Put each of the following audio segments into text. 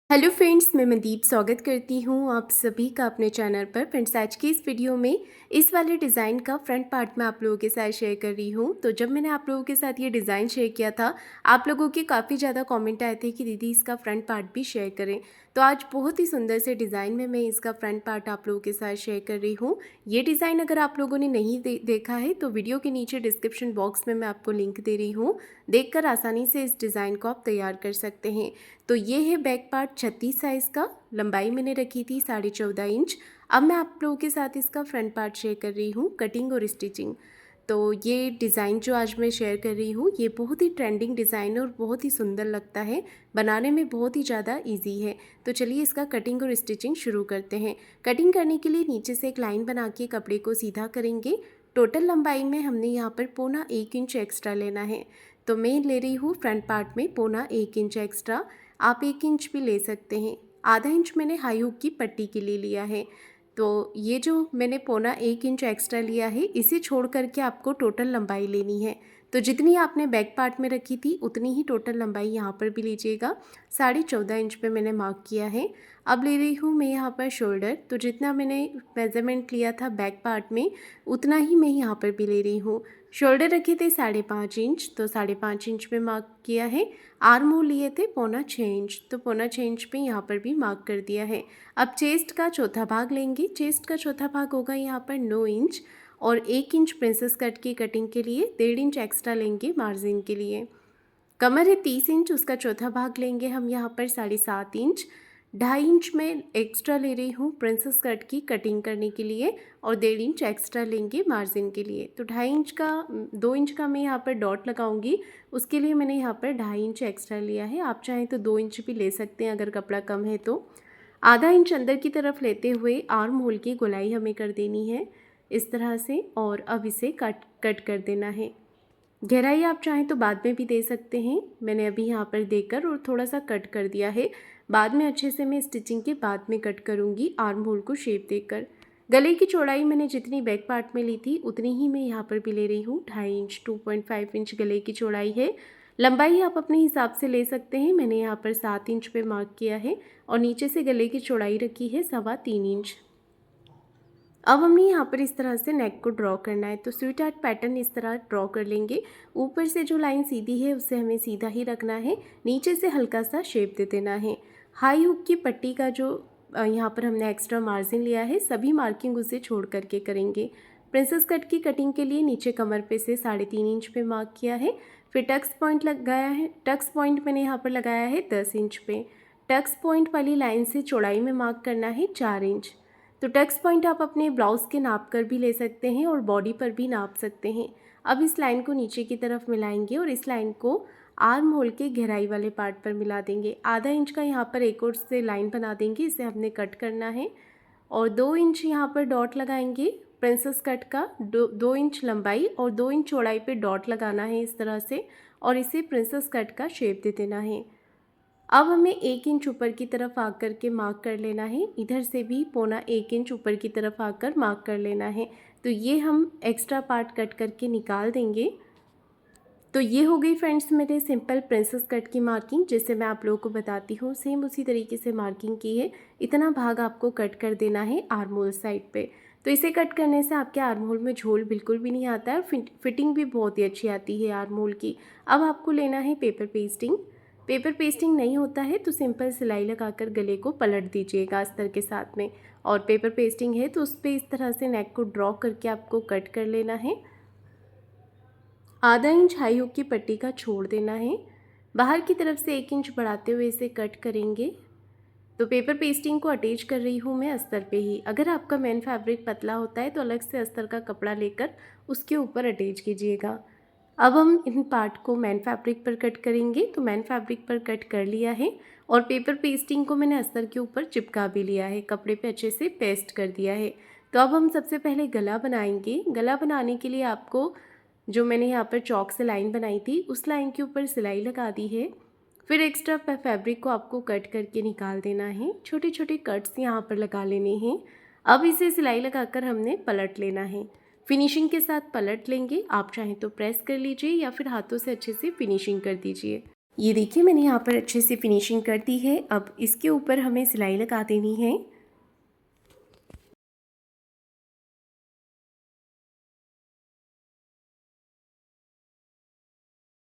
Hello friends, मैं मनदीप स्वागत करती हूँ आप सभी का अपने चैनल पर। फ्रेंड्स, आज की इस वीडियो में इस वाले डिज़ाइन का फ्रंट पार्ट मैं आप लोगों के साथ शेयर कर रही हूँ। तो जब मैंने आप लोगों के साथ ये डिज़ाइन शेयर किया था, आप लोगों के काफ़ी ज़्यादा कमेंट आए थे कि दीदी इसका फ्रंट पार्ट भी शेयर करें। तो आज बहुत ही सुंदर से डिज़ाइन में मैं इसका फ्रंट पार्ट आप लोगों के साथ शेयर कर रही हूँ। ये डिज़ाइन अगर आप लोगों ने नहीं देखा है तो वीडियो के नीचे डिस्क्रिप्शन बॉक्स में मैं आपको लिंक दे रही हूँ, देखकर आसानी से इस डिज़ाइन को आप तैयार कर सकते हैं। तो ये है बैक पार्ट 36 साइज़ का, लंबाई मैंने रखी थी 14.5 इंच। अब मैं आप लोगों के साथ इसका फ्रंट पार्ट शेयर कर रही हूँ, कटिंग और स्टिचिंग। तो ये डिज़ाइन जो आज मैं शेयर कर रही हूँ, ये बहुत ही ट्रेंडिंग डिज़ाइन है और बहुत ही सुंदर लगता है, बनाने में बहुत ही ज़्यादा इजी है। तो चलिए इसका कटिंग और स्टिचिंग शुरू करते हैं। कटिंग करने के लिए नीचे से एक लाइन बना के कपड़े को सीधा करेंगे। टोटल लंबाई में हमने यहाँ पर 1.25 इंच एक्स्ट्रा लेना है। तो मैं ले रही हूँ फ्रंट पार्ट में 1.25 इंच एक्स्ट्रा। आप 1 इंच भी ले सकते हैं। आधा इंच मैंने हाई हुक की पट्टी के लिए लिया है। तो ये जो मैंने 1.25 इंच एक्स्ट्रा लिया है, इसे छोड़ करके आपको टोटल लंबाई लेनी है। तो जितनी आपने बैक पार्ट में रखी थी उतनी ही टोटल लंबाई यहाँ पर भी लीजिएगा। 14.5 इंच पे मैंने मार्क किया है। अब ले रही हूँ मैं यहाँ पर शोल्डर। तो जितना मैंने मेज़रमेंट लिया था बैक पार्ट में, उतना ही मैं यहाँ पर भी ले रही हूँ। शोल्डर रखे थे 5.5 इंच, तो 5.5 इंच पे मार्क किया है। आर्म होल लिए थे 5.25 इंच, तो 5.25 इंच पे यहाँ पर भी मार्क कर दिया है। अब चेस्ट का चौथा भाग लेंगे। चेस्ट का चौथा भाग होगा यहाँ पर 9 इंच, और 1 इंच प्रिंसेस कट की कटिंग के लिए 1.5 इंच एक्स्ट्रा लेंगे मार्जिन के लिए। कमर है 30 इंच, उसका चौथा भाग लेंगे हम यहाँ पर 7.5 इंच। 2.5 इंच में एक्स्ट्रा ले रही हूँ प्रिंसेस कट की कटिंग करने के लिए, और 1.5 इंच एक्स्ट्रा लेंगे मार्जिन के लिए। तो 2.5 इंच का 2 इंच का मैं यहाँ पर डॉट लगाऊंगी, उसके लिए मैंने यहाँ पर 2.5 इंच एक्स्ट्रा लिया है। आप चाहें तो 2 इंच भी ले सकते हैं अगर कपड़ा कम है तो। आधा इंच अंदर की तरफ लेते हुए आर्म होल की गोलाई हमें कर देनी है इस तरह से, और अब इसे कट कर देना है। गहराई आप चाहें तो बाद में भी दे सकते हैं। मैंने अभी यहाँ पर देकर और थोड़ा सा कट कर दिया है। बाद में अच्छे से मैं स्टिचिंग के बाद में कट करूँगी आर्म होल को शेप देकर। गले की चौड़ाई मैंने जितनी बैक पार्ट में ली थी उतनी ही मैं यहाँ पर भी ले रही हूँ। 2.5 इंच 2.5 इंच गले की चौड़ाई है। लंबाई आप अपने हिसाब से ले सकते हैं। मैंने यहाँ पर 7 इंच पे मार्क किया है, और नीचे से गले की चौड़ाई रखी है 3.25 इंच। अब हमने यहाँ पर इस तरह से नेक को ड्रॉ करना है। तो स्वीट हार्ट पैटर्न इस तरह ड्रॉ कर लेंगे। ऊपर से जो लाइन सीधी है उसे हमें सीधा ही रखना है, नीचे से हल्का सा शेप दे देना है। हाई हुक की पट्टी का जो यहाँ पर हमने एक्स्ट्रा मार्जिन लिया है, सभी मार्किंग उसे छोड़ करके करेंगे। प्रिंसेस कट की कटिंग के लिए नीचे कमर पे से 3.5 इंच पे मार्क किया है। फिर टक्स पॉइंट लगाया है। टक्स पॉइंट मैंने यहाँ पर लगाया है 10 इंच पे। टक्स पॉइंट वाली लाइन से चौड़ाई में मार्क करना है 4 इंच। तो टक्स पॉइंट आप अपने ब्लाउज़ के नाप कर भी ले सकते हैं और बॉडी पर भी नाप सकते हैं। अब इस लाइन को नीचे की तरफ मिलाएंगे और इस लाइन को आर्म होल के गहराई वाले पार्ट पर मिला देंगे। आधा इंच का यहाँ पर एक और से लाइन बना देंगे, इसे हमने कट करना है, और 2 इंच यहाँ पर डॉट लगाएंगे। प्रिंसेस कट का 2 इंच लंबाई और 2 इंच चौड़ाई पे डॉट लगाना है इस तरह से, और इसे प्रिंसेस कट का शेप दे देना है। अब हमें 1 इंच ऊपर की तरफ आकर के मार्क कर लेना है। इधर से भी 1.25 इंच ऊपर की तरफ आकर मार्क कर लेना है। तो ये हम एक्स्ट्रा पार्ट कट करके निकाल देंगे। तो ये हो गई फ्रेंड्स मेरे सिंपल प्रिंसेस कट की मार्किंग, जैसे मैं आप लोगों को बताती हूँ सेम उसी तरीके से मार्किंग की है। इतना भाग आपको कट कर देना है आर्म होल साइड पे। तो इसे कट करने से आपके आर्म होल में झोल बिल्कुल भी नहीं आता है, और फिटिंग भी बहुत ही अच्छी आती है आर्म होल की। अब आपको लेना है पेपर पेस्टिंग। पेपर पेस्टिंग नहीं होता है तो सिंपल सिलाई लगाकर गले को पलट दीजिएगा अस्तर के साथ में, और पेपर पेस्टिंग है तो उस पर इस तरह से नेक को ड्रॉ करके आपको कट कर लेना है। आधा इंच हाई हुक की पट्टी का छोड़ देना है। बाहर की तरफ से 1 इंच बढ़ाते हुए इसे कट करेंगे। तो पेपर पेस्टिंग को अटैच कर रही हूँ मैं अस्तर पे ही। अगर आपका मेन फैब्रिक पतला होता है तो अलग से अस्तर का कपड़ा लेकर उसके ऊपर अटैच कीजिएगा। अब हम इन पार्ट को मैन फैब्रिक पर कट करेंगे। तो मैन फैब्रिक पर कट कर लिया है, और पेपर पेस्टिंग को मैंने अस्तर के ऊपर चिपका भी लिया है, कपड़े पे अच्छे से पेस्ट कर दिया है। तो अब हम सबसे पहले गला बनाएंगे। गला बनाने के लिए आपको जो मैंने यहाँ पर चौक से लाइन बनाई थी उस लाइन के ऊपर सिलाई लगा दी है। फिर एक्स्ट्रा फैब्रिक को आपको कट करके निकाल देना है। छोटे छोटे कट्स यहाँ पर लगा लेने हैं। अब इसे सिलाई लगाकर हमने पलट लेना है। फिनिशिंग के साथ पलट लेंगे। आप चाहें तो प्रेस कर लीजिए या फिर हाथों से अच्छे से फिनिशिंग कर दीजिए। ये देखिए मैंने यहाँ पर अच्छे से फिनिशिंग कर दी है। अब इसके ऊपर हमें सिलाई लगा देनी है।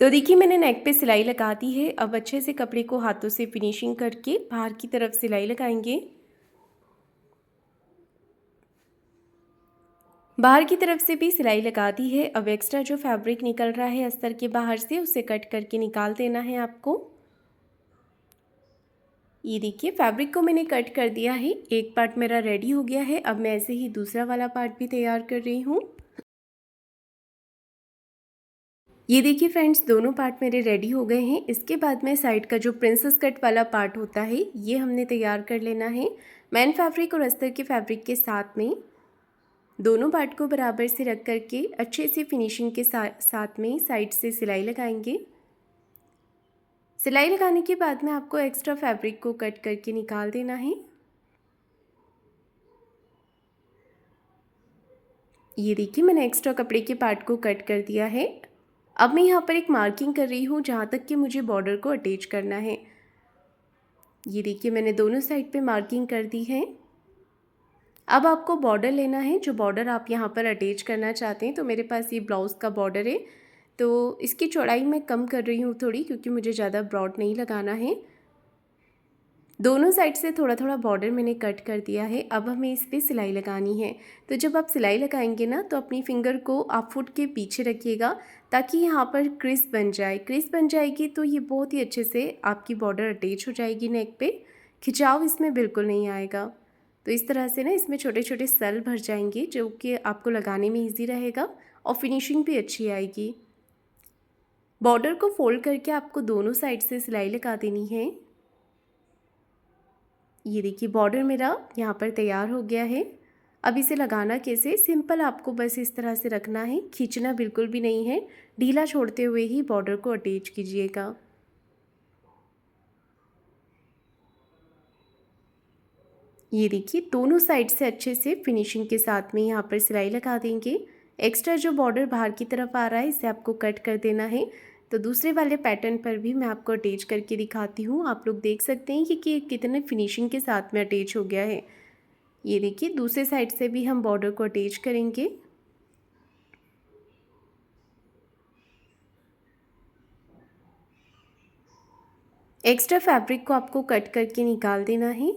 तो देखिए मैंने नेक पे सिलाई लगा दी है। अब अच्छे से कपड़े को हाथों से फिनिशिंग करके बाहर की तरफ सिलाई लगाएंगे। बाहर की तरफ से भी सिलाई लगा दी है। अब एक्स्ट्रा जो फैब्रिक निकल रहा है अस्तर के बाहर से, उसे कट करके निकाल देना है आपको। ये देखिए फैब्रिक को मैंने कट कर दिया है। एक पार्ट मेरा रेडी हो गया है। अब मैं ऐसे ही दूसरा वाला पार्ट भी तैयार कर रही हूँ। ये देखिए फ्रेंड्स, दोनों पार्ट मेरे रेडी हो गए हैं। इसके बाद में साइड का जो प्रिंसेस कट वाला पार्ट होता है, ये हमने तैयार कर लेना है। मैन फैब्रिक और अस्तर के फैब्रिक के साथ में दोनों पार्ट को बराबर से रख करके अच्छे से फिनिशिंग के साथ में साइड से सिलाई लगाएंगे। सिलाई लगाने के बाद में आपको एक्स्ट्रा फैब्रिक को कट करके निकाल देना है। ये देखिए मैंने एक्स्ट्रा कपड़े के पार्ट को कट कर दिया है। अब मैं यहाँ पर एक मार्किंग कर रही हूँ जहाँ तक कि मुझे बॉर्डर को अटैच करना है। ये देखिए मैंने दोनों साइड पे मार्किंग कर दी है। अब आपको बॉर्डर लेना है, जो बॉर्डर आप यहाँ पर अटैच करना चाहते हैं। तो मेरे पास ये ब्लाउज़ का बॉर्डर है, तो इसकी चौड़ाई मैं कम कर रही हूँ थोड़ी, क्योंकि मुझे ज़्यादा ब्रॉड नहीं लगाना है। दोनों साइड से थोड़ा थोड़ा बॉर्डर मैंने कट कर दिया है। अब हमें इस पर सिलाई लगानी है। तो जब आप सिलाई लगाएंगे ना, तो अपनी फिंगर को आप फुट के पीछे रखिएगा, ताकि यहाँ पर क्रीज बन जाए। क्रीज बन जाएगी तो ये बहुत ही अच्छे से आपकी बॉर्डर अटैच हो जाएगी नेक पे। खिंचाव इसमें बिल्कुल नहीं आएगा। तो इस तरह से ना इसमें छोटे छोटे सेल भर जाएंगे, जो कि आपको लगाने में ईजी रहेगा और फिनिशिंग भी अच्छी आएगी। बॉर्डर को फोल्ड करके आपको दोनों साइड से सिलाई लगा देनी है। ये देखिए बॉर्डर मेरा यहाँ पर तैयार हो गया है। अब इसे लगाना कैसे, सिंपल आपको बस इस तरह से रखना है, खींचना बिल्कुल भी नहीं है। ढीला छोड़ते हुए ही बॉर्डर को अटैच कीजिएगा। ये देखिए दोनों साइड से अच्छे से फिनिशिंग के साथ में यहाँ पर सिलाई लगा देंगे। एक्स्ट्रा जो बॉर्डर बाहर की तरफ आ रहा है, इसे आपको कट कर देना है। तो दूसरे वाले पैटर्न पर भी मैं आपको अटैच करके दिखाती हूँ। आप लोग देख सकते हैं कि कितने फिनिशिंग के साथ में अटैच हो गया है। ये देखिए दूसरे साइड से भी हम बॉर्डर को अटैच करेंगे। एक्स्ट्रा फैब्रिक को आपको कट करके निकाल देना है।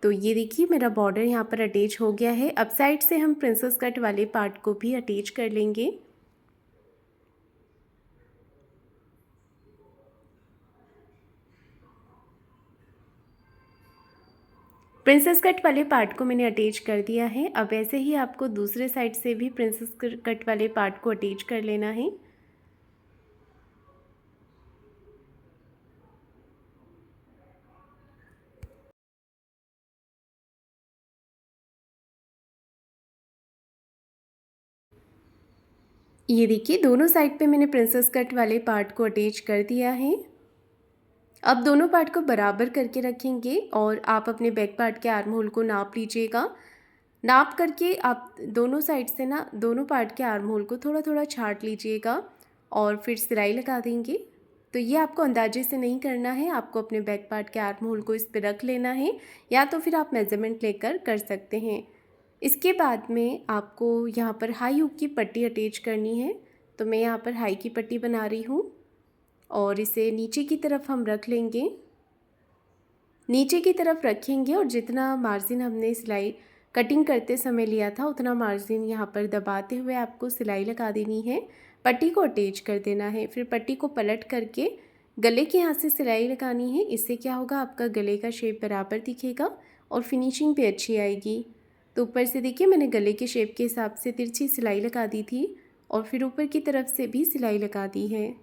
तो ये देखिए मेरा बॉर्डर यहाँ पर अटैच हो गया है। अब साइड से हम प्रिंसेस कट वाले पार्ट को भी अटैच कर लेंगे। प्रिंसेस कट वाले पार्ट को मैंने अटैच कर दिया है। अब ऐसे ही आपको दूसरे साइड से भी प्रिंसेस कट वाले पार्ट को अटैच कर लेना है। ये देखिए दोनों साइड पे मैंने प्रिंसेस कट वाले पार्ट को अटैच कर दिया है। अब दोनों पार्ट को बराबर करके रखेंगे और आप अपने बैक पार्ट के आर्म होल को नाप लीजिएगा। नाप करके आप दोनों साइड से ना दोनों पार्ट के आर्म होल को थोड़ा थोड़ा छाट लीजिएगा और फिर सिलाई लगा देंगे। तो ये आपको अंदाजे से नहीं करना है, आपको अपने बैक पार्ट के आर्म होल को इस पर रख लेना है, या तो फिर आप मेज़रमेंट लेकर कर सकते हैं। इसके बाद में आपको यहाँ पर हाई हुक की पट्टी अटैच करनी है। तो मैं यहाँ पर हाई की पट्टी बना रही हूँ और इसे नीचे की तरफ हम रख लेंगे। नीचे की तरफ रखेंगे और जितना मार्जिन हमने सिलाई कटिंग करते समय लिया था, उतना मार्जिन यहाँ पर दबाते हुए आपको सिलाई लगा देनी है। पट्टी को अटैच कर देना है। फिर पट्टी को पलट करके गले के यहाँ से सिलाई लगानी है। इससे क्या होगा, आपका गले का शेप बराबर दिखेगा और फिनिशिंग भी अच्छी आएगी। तो ऊपर से देखिए मैंने गले के शेप के हिसाब से तिरछी सिलाई लगा दी थी और फिर ऊपर की तरफ से भी सिलाई लगा दी है।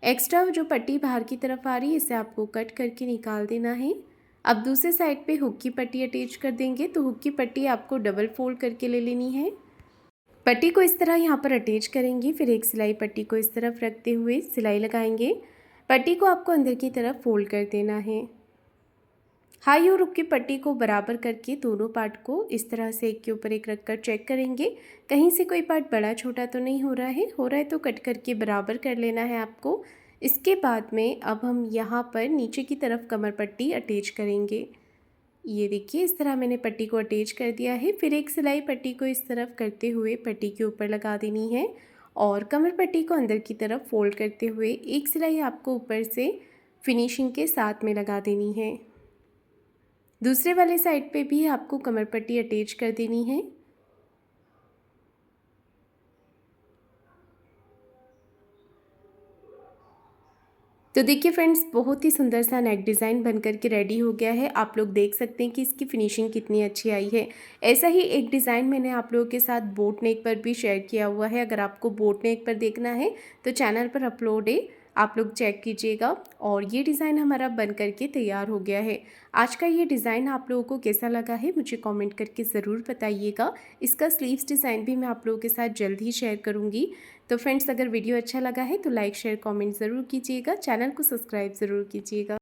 एक्स्ट्रा जो पट्टी बाहर की तरफ आ रही है, इसे आपको कट करके निकाल देना है। अब दूसरे साइड पे हुक की पट्टी अटैच कर देंगे। तो हुक की पट्टी आपको डबल फोल्ड करके ले लेनी है। पट्टी को इस तरह यहाँ पर अटैच करेंगे, फिर एक सिलाई पट्टी को इस तरफ रखते हुए सिलाई लगाएंगे। पट्टी को आपको अंदर की तरफ फोल्ड कर देना है। हाई और हुक की पट्टी को बराबर करके दोनों पार्ट को इस तरह से एक के ऊपर एक रखकर चेक करेंगे, कहीं से कोई पार्ट बड़ा छोटा तो नहीं हो रहा है। हो रहा है तो कट करके बराबर कर लेना है आपको। इसके बाद में अब हम यहाँ पर नीचे की तरफ कमर पट्टी अटैच करेंगे। ये देखिए इस तरह मैंने पट्टी को अटैच कर दिया है। फिर एक सिलाई पट्टी को इस तरफ करते हुए पट्टी के ऊपर लगा देनी है और कमर पट्टी को अंदर की तरफ फोल्ड करते हुए एक सिलाई आपको ऊपर से फिनिशिंग के साथ में लगा देनी है। दूसरे वाले साइड पे भी आपको कमर पट्टी अटैच कर देनी है। तो देखिए फ्रेंड्स, बहुत ही सुंदर सा नेक डिज़ाइन बनकर के रेडी हो गया है। आप लोग देख सकते हैं कि इसकी फिनिशिंग कितनी अच्छी आई है। ऐसा ही एक डिज़ाइन मैंने आप लोगों के साथ बोट नेक पर भी शेयर किया हुआ है। अगर आपको बोट नेक पर देखना है तो चैनल पर अपलोड है, आप लोग चेक कीजिएगा। और ये डिज़ाइन हमारा बन करके तैयार हो गया है। आज का ये डिज़ाइन आप लोगों को कैसा लगा है मुझे कमेंट करके ज़रूर बताइएगा। इसका स्लीव्स डिज़ाइन भी मैं आप लोगों के साथ जल्द ही शेयर करूँगी। तो फ्रेंड्स, अगर वीडियो अच्छा लगा है तो लाइक शेयर कमेंट ज़रूर कीजिएगा। चैनल को सब्सक्राइब ज़रूर कीजिएगा।